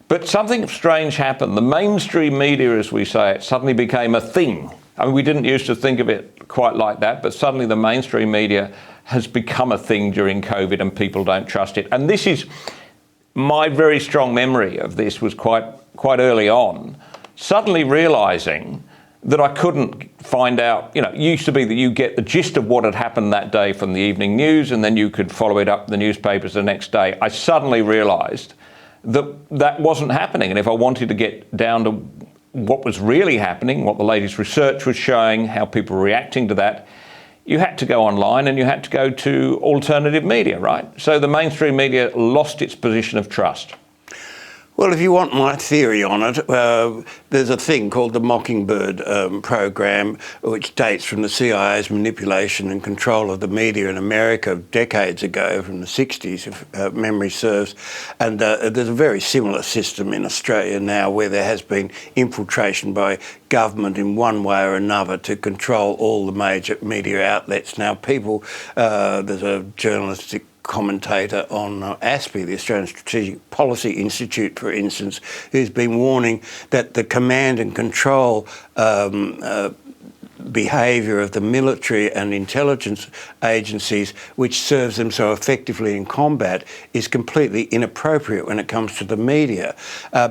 But something strange happened. The mainstream media, as we say it, suddenly became a thing. I mean, we didn't used to think of it quite like that, but suddenly the mainstream media has become a thing during COVID and people don't trust it. And this is my very strong memory of this was quite early on, suddenly realising that I couldn't find out, it used to be that you get the gist of what had happened that day from the evening news and then you could follow it up in the newspapers the next day. I suddenly realised that wasn't happening. And if I wanted to get down to what was really happening, what the latest research was showing, how people were reacting to that, you had to go online and you had to go to alternative media, right? So the mainstream media lost its position of trust. Well, if you want my theory on it, there's a thing called the Mockingbird program, which dates from the CIA's manipulation and control of the media in America decades ago, from the 60s, if memory serves. And there's a very similar system in Australia now where there has been infiltration by government in one way or another to control all the major media outlets. Now, there's a journalistic commentator on ASPI, the Australian Strategic Policy Institute, for instance, who's been warning that the command and control behaviour of the military and intelligence agencies, which serves them so effectively in combat, is completely inappropriate when it comes to the media,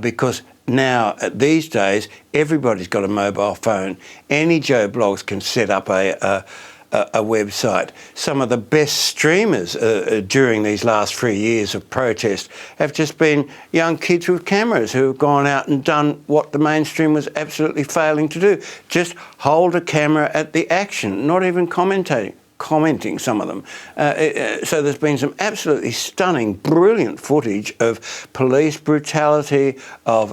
because now, these days, everybody's got a mobile phone. Any Joe Bloggs can set up a website. Some of the best streamers during these last 3 years of protest have just been young kids with cameras who have gone out and done what the mainstream was absolutely failing to do. Just hold a camera at the action, not even commenting, some of them. So there's been some absolutely stunning, brilliant footage of police brutality, of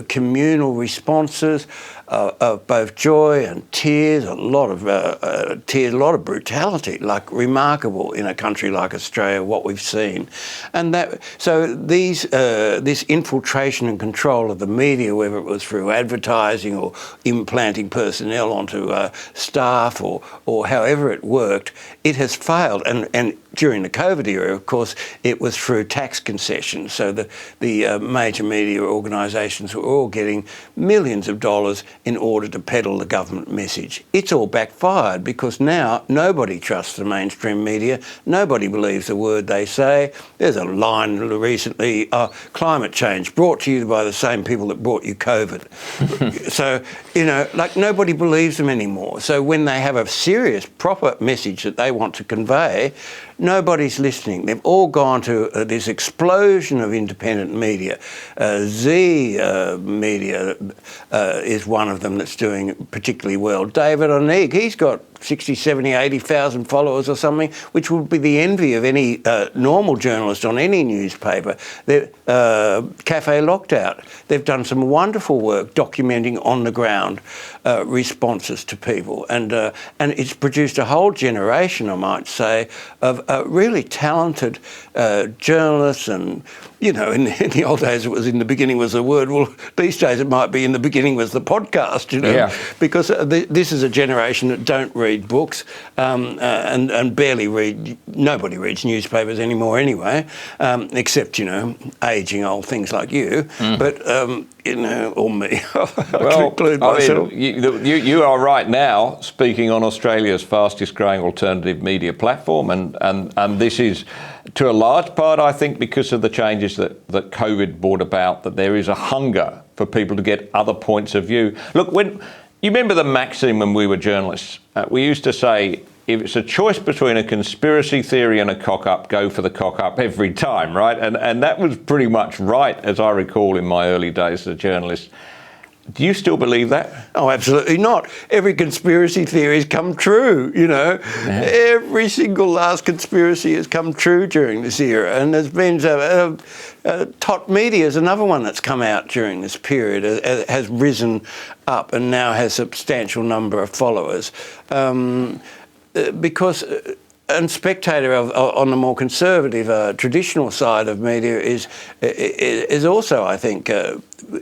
communal responses, of both joy and tears, a lot of brutality, like remarkable in a country like Australia, what we've seen. And this infiltration and control of the media, whether it was through advertising or implanting personnel onto staff or however it worked, it has failed. And during the COVID era, of course, it was through tax concessions. So the major media organisations were all getting millions of dollars in order to peddle the government message. It's all backfired because now nobody trusts the mainstream media. Nobody believes a word they say. There's a line recently, climate change brought to you by the same people that brought you COVID. So, nobody believes them anymore. So when they have a serious, proper message that they want to convey, nobody's listening. They've all gone to this explosion of independent media. Media is one of them that's doing particularly well. David Onig, he's got 60, 70, 80,000 followers or something, which would be the envy of any normal journalist on any newspaper. Cafe Locked Out, they've done some wonderful work documenting on-the-ground responses to people. And it's produced a whole generation, I might say, of really talented journalists. And, in the old days it was in the beginning was the word. Well, these days it might be in the beginning was the podcast, Yeah. Because this is a generation that don't read books and barely read. Nobody reads newspapers anymore anyway, except, ageing old things like you. But, or me. Well, include myself. You are right now speaking on Australia's fastest growing alternative media platform, and this is to a large part, I think, because of the changes that COVID brought about, that there is a hunger for people to get other points of view. Look, when you remember the maxim when we were journalists, we used to say, if it's a choice between a conspiracy theory and a cock-up, go for the cock-up every time, right? And that was pretty much right, as I recall, in my early days as a journalist. Do you still believe that? Oh, absolutely not. Every conspiracy theory has come true, Yeah. Every single last conspiracy has come true during this era. And there's been Tot Media is another one that's come out during this period, has risen up and now has a substantial number of followers. Because and Spectator on the more conservative, traditional side of media is also, I think,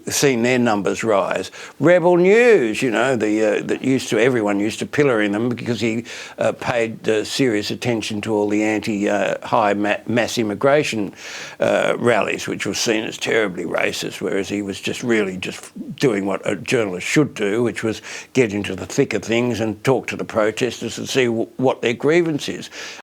seen their numbers rise. Rebel News, you know, everyone used to pillory them because he paid serious attention to all the anti-high mass immigration rallies, which was seen as terribly racist, whereas he was just doing what a journalist should do, which was get into the thick of things and talk to the protesters and see what their grievance is.